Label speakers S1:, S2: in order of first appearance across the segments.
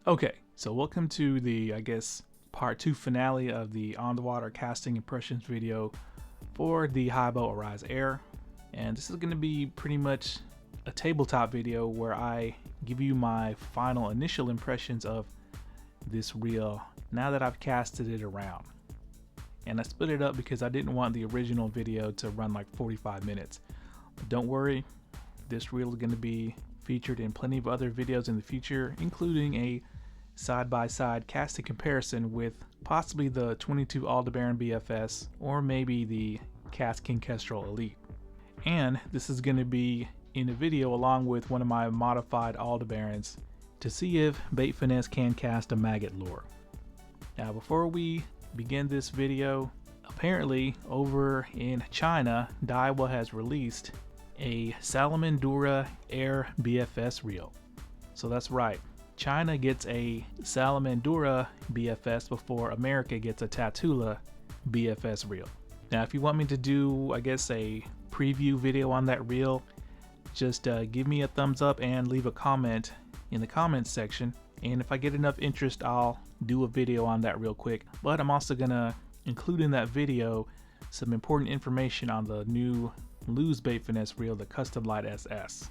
S1: Okay, so welcome to the, I guess, part 2 finale of the on the water casting impressions video for the Haibo Arise Air. And this is going to be pretty much a tabletop video where I give you my final initial impressions of this reel now that I've casted it around. And I split it up because I didn't want the original video to run like 45 minutes. But don't worry, this reel is going to be featured in plenty of other videos in the future, including a side-by-side casting comparison with possibly the 22 Aldebaran BFS or maybe the KASTKING Kestrel Elite. And this is going to be in a video along with one of my modified Aldebarans to see if Bait Finesse can cast a maggot lure. Now before we begin this video, apparently over in China, DAIWA has released a Salamandura Air BFS reel. So that's right, China gets a Salamandura BFS before America gets a TATULA BFS reel. Now if you want me to do, I guess, a preview video on that reel, just give me a thumbs up and leave a comment in the comments section, and if I get enough interest I'll do a video on that real quick. But I'm also gonna include in that video some important information on the new LEWS Bait Finesse reel, the Custom Light SS.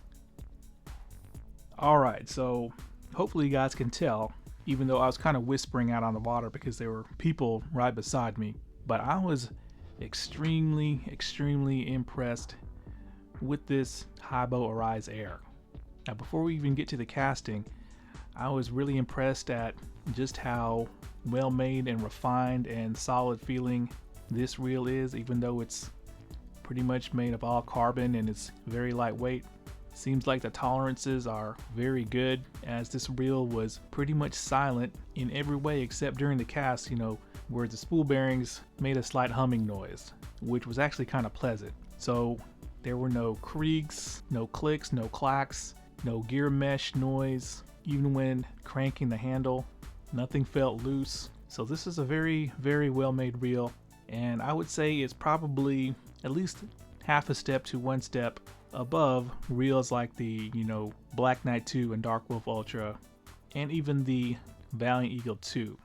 S1: Alright, so hopefully you guys can tell, even though I was kind of whispering out on the water because there were people right beside me, but I was extremely impressed with this Haibo Arise Air. Now before we even get to the casting, I was really impressed at just how well made and refined and solid feeling this reel is, even though it's pretty much made of all carbon and it's very lightweight. Seems like the tolerances are very good, as this reel was pretty much silent in every way except during the cast, you know, where the spool bearings made a slight humming noise, which was actually kind of pleasant. So there were no creaks, no clicks, no clacks, no gear mesh noise. Even when cranking the handle, nothing felt loose. So this is a very well made reel, and I would say it's probably at least half a step to one step above reels like the, you know, Black Knight 2 and Dark Wolf Ultra, and even the Valiant Eagle 2.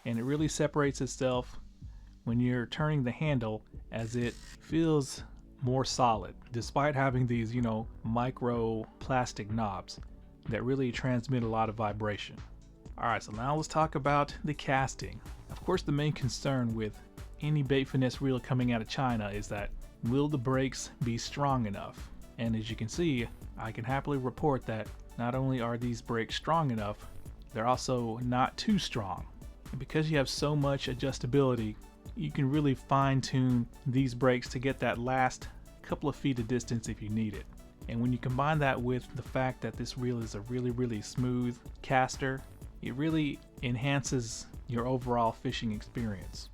S1: And it really separates itself when you're turning the handle, as it feels more solid despite having these, you know, micro plastic knobs that really transmit a lot of vibration. Alright, so now let's talk about the casting. Of course, the main concern with any Bait Finesse reel coming out of China is that, will the brakes be strong enough? And as you can see, I can happily report that not only are these brakes strong enough, they're also not too strong. And because you have so much adjustability, you can really fine-tune these brakes to get that last couple of feet of distance if you need it. And when you combine that with the fact that this reel is a really smooth caster, it really enhances your overall fishing experience.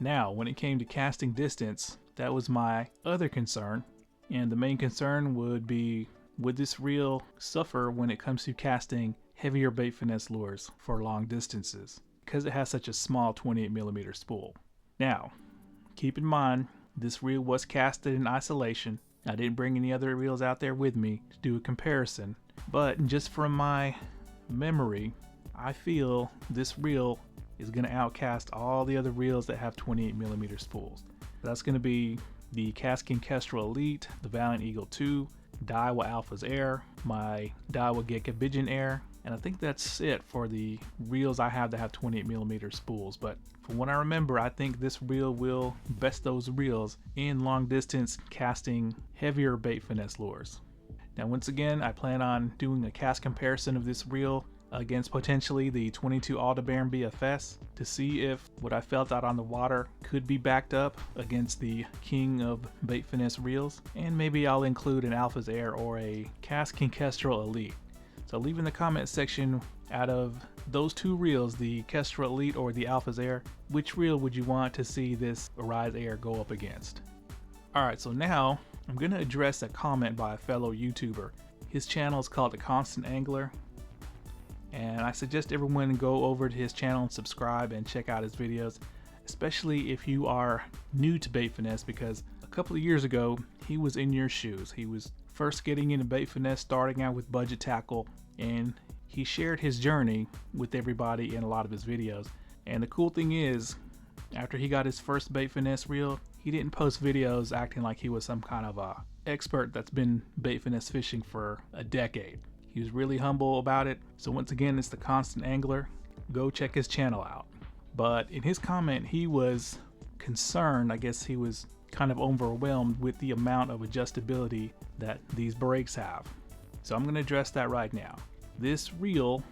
S1: Now, when it came to casting distance, that was my other concern. And the main concern would be, would this reel suffer when it comes to casting heavier Bait Finesse lures for long distances, because it has such a small 28mm spool. Now, keep in mind, this reel was casted in isolation. I didn't bring any other reels out there with me to do a comparison, but just from my memory, I feel this reel is going to outcast all the other reels that have 28mm spools. That's going to be the KASTKING Kestrel Elite, the Valiant Eagle 2, DAIWA Alpha's Air, my DAIWA Gecko Air, and I think that's it for the reels I have that have 28mm spools. But from what I remember, I think this reel will best those reels in long distance casting heavier Bait Finesse lures. Now once again, I plan on doing a cast comparison of this reel against potentially the 22 Aldebaran BFS to see if what I felt out on the water could be backed up against the king of Bait Finesse reels, and maybe I'll include an Alpha's Air or a KASTKING Kestrel Elite. So leave in the comment section, out of those two reels, the Kestrel Elite or the Alpha's Air, which reel would you want to see this Arise Air go up against? Alright, so now I'm going to address a comment by a fellow YouTuber. His channel is called The Constant Angler, and I suggest everyone go over to his channel and subscribe and check out his videos, especially if you are new to Bait Finesse, because a couple of years ago he was in your shoes. He was first getting into Bait Finesse, starting out with budget tackle, and he shared his journey with everybody in a lot of his videos. And the cool thing is, after he got his first bait finesse reel, he didn't post videos acting like he was some kind of a expert that's been bait finesse fishing for a decade. He was really humble about it. So once again, it's the Constant Angler. Go check his channel out. But in his comment, he was concerned, I guess he was kind of overwhelmed with the amount of adjustability that these brakes have. So I'm going to address that right now. This reel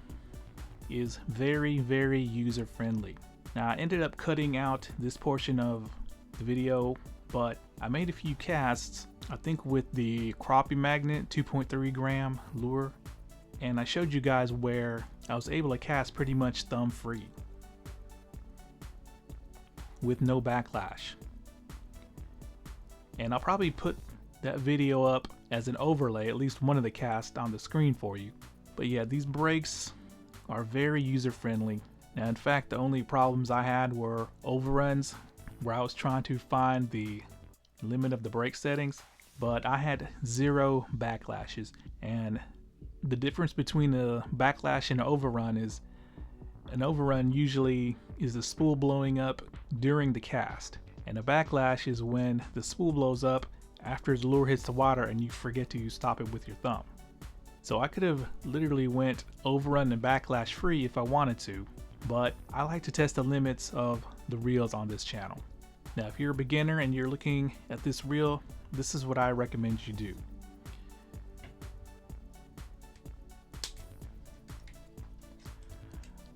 S1: is very, very user friendly. Now I ended up cutting out this portion of the video, but I made a few casts, I think with the crappie magnet 2.3 gram lure, and I showed you guys where I was able to cast pretty much thumb free with no backlash. And I'll probably put that video up as an overlay, at least one of the casts on the screen for you. But yeah, these brakes are very user friendly. Now in fact, the only problems I had were overruns where I was trying to find the limit of the brake settings, but I had 0 backlashes. And the difference between a backlash and an overrun is an overrun usually is the spool blowing up during the cast, and a backlash is when the spool blows up after the lure hits the water and you forget to stop it with your thumb. So I could have literally went overrun and backlash free if I wanted to, but I like to test the limits of the reels on this channel. Now if you're a beginner and you're looking at this reel, this is what I recommend you do.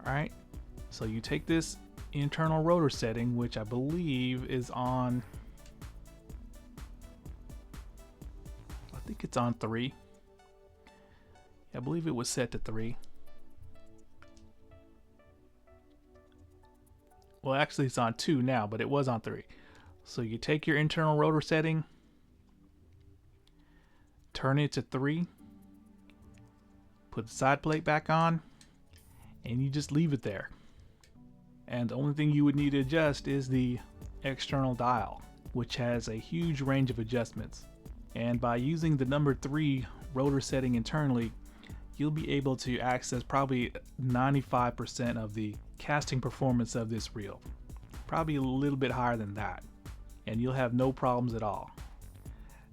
S1: Alright, so you take this internal rotor setting, which I believe is on, I think it's on 3. I believe it was set to 3. Well, actually it's on 2 now, but it was on 3. So you take your internal rotor setting, turn it to 3, put the side plate back on, and you just leave it there. And the only thing you would need to adjust is the external dial, which has a huge range of adjustments. And by using the number 3 rotor setting internally, you'll be able to access probably 95% of the casting performance of this reel. Probably a little bit higher than that. And you'll have no problems at all.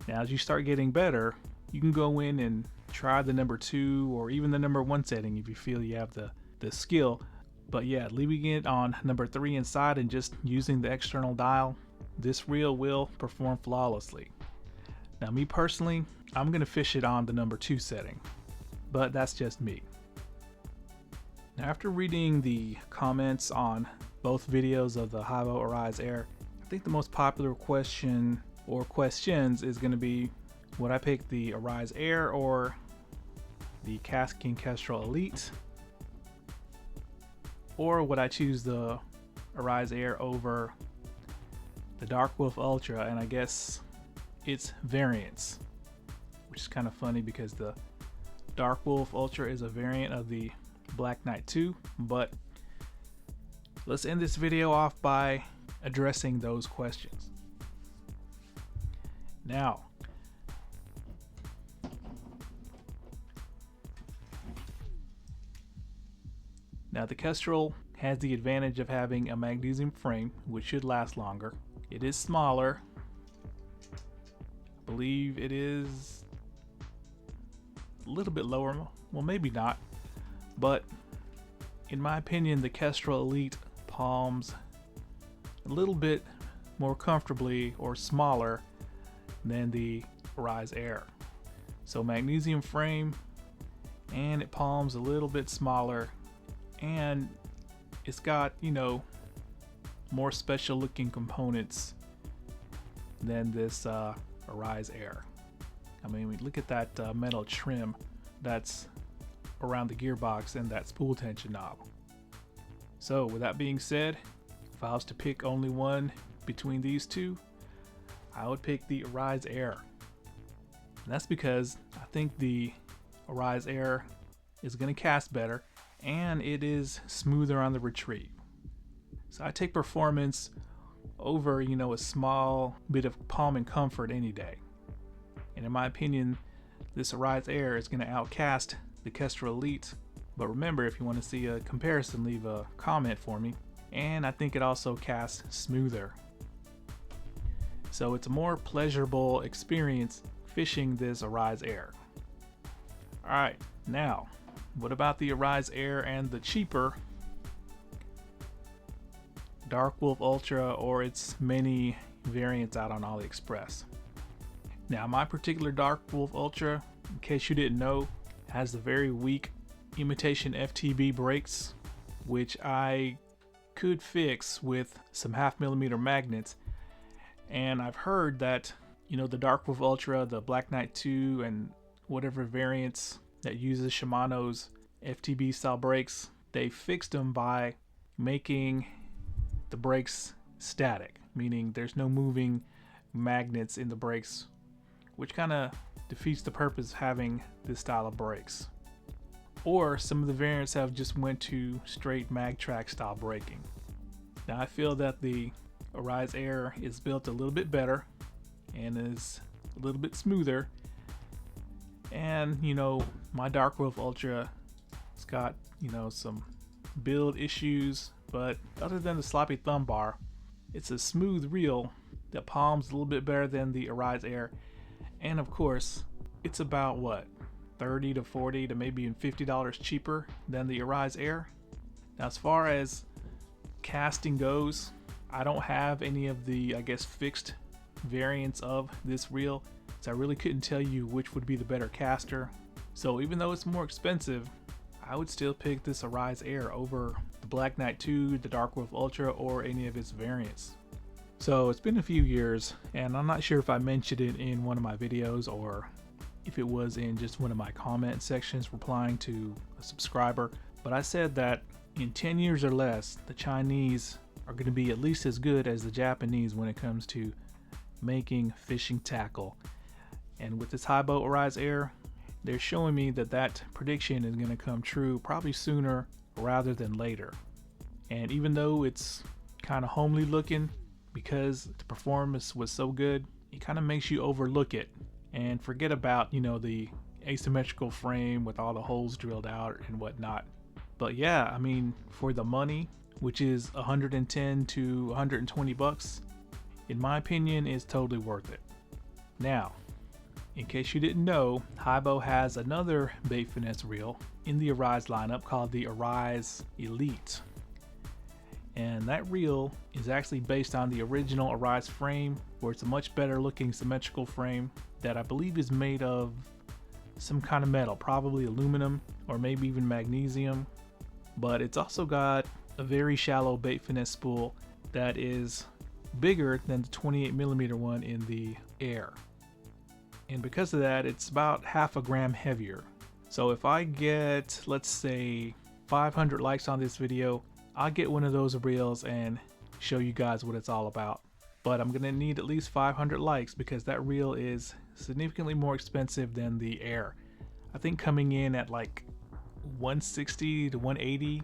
S1: Now as you start getting better, you can go in and try the number 2 or even the number 1 setting if you feel you have the skill. But yeah, leaving it on number 3 inside and just using the external dial, this reel will perform flawlessly. Now me personally, I'm gonna fish it on the number 2 setting, but that's just me. Now after reading the comments on both videos of the Haibo Arise Air, I think the most popular question or questions is gonna be, would I pick the Arise Air or the KASTKING Kestrel Elite? Or would I choose the Arise Air over the Dark Wolf Ultra? And I guess it's variants, which is kind of funny because the Dark Wolf Ultra is a variant of the Black Knight 2. But let's end this video off by addressing those questions. Now, the Kestrel has the advantage of having a magnesium frame, which should last longer. It is smaller. I believe it is a little bit lower. Well, maybe not. But in my opinion, the Kestrel Elite palms a little bit more comfortably or smaller than the Arise Air. So magnesium frame, and it palms a little bit smaller, and it's got, you know, more special looking components than this Arise Air. I mean, look at that metal trim that's around the gearbox and that spool tension knob. So with that being said, if I was to pick only one between these two, I would pick the Arise Air. And that's because I think the Arise Air is going to cast better and it is smoother on the retrieve. So I take performance over, you know, a small bit of palming comfort any day. And in my opinion, this Arise Air is going to outcast the Kestrel Elite But remember, if you want to see a comparison, leave a comment for me. And I think it also casts smoother. So it's a more pleasurable experience fishing this Arise Air. Alright, now, what about the Arise Air and the cheaper Dark Wolf Ultra or its many variants out on AliExpress? Now, my particular Dark Wolf Ultra, in case you didn't know, has the very weak imitation FTB brakes, which I could fix with some 1/2mm magnets. And I've heard that, you know, the Dark Wolf Ultra, the Black Knight 2, and whatever variants that uses Shimano's FTB style brakes, they fixed them by making the brakes static, meaning there's no moving magnets in the brakes, which kind of defeats the purpose of having this style of brakes. Or some of the variants have just went to straight mag track style braking. Now I feel that the Arise Air is built a little bit better and is a little bit smoother. And you know, my Dark Wolf Ultra, it's got, you know, some build issues, but other than the sloppy thumb bar, it's a smooth reel that palms a little bit better than the Arise Air. And of course, it's about what, $30 to $40 to maybe even $50 cheaper than the Arise Air. Now as far as casting goes, I don't have any of the, I guess, fixed variants of this reel, so I really couldn't tell you which would be the better caster. So even though it's more expensive, I would still pick this Arise Air over the Black Knight 2, the Dark Wolf Ultra, or any of its variants. So it's been a few years, and I'm not sure if I mentioned it in one of my videos or if it was in just one of my comment sections replying to a subscriber, but I said that in 10 years or less, the Chinese are going to be at least as good as the Japanese when it comes to making fishing tackle. And with this Haibo Arise Air, they're showing me that that prediction is going to come true probably sooner rather than later. And even though it's kind of homely looking, because the performance was so good, it kind of makes you overlook it and forget about, you know, the asymmetrical frame with all the holes drilled out and whatnot. But yeah, I mean, for the money, which is 110 to 120 bucks, in my opinion, is totally worth it. Now, in case you didn't know, Haibo has another bait finesse reel in the Arise lineup called the Arise Elite. And that reel is actually based on the original Arise frame, where it's a much better looking symmetrical frame that I believe is made of some kind of metal, probably aluminum or maybe even magnesium. But it's also got a very shallow bait finesse spool that is bigger than the 28mm one in the Air. And because of that, it's about 1/2 gram heavier. So if I get, let's say, 500 likes on this video, I'll get one of those reels and show you guys what it's all about. But I'm gonna need at least 500 likes because that reel is significantly more expensive than the Air. I think coming in at like 160 to 180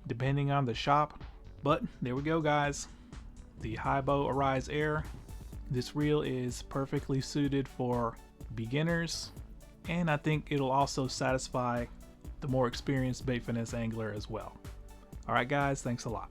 S1: depending on the shop. But there we go, guys, the Haibo Arise Air. This reel is perfectly suited for beginners, and I think it'll also satisfy the more experienced bait finesse angler as well. Alright guys, thanks a lot.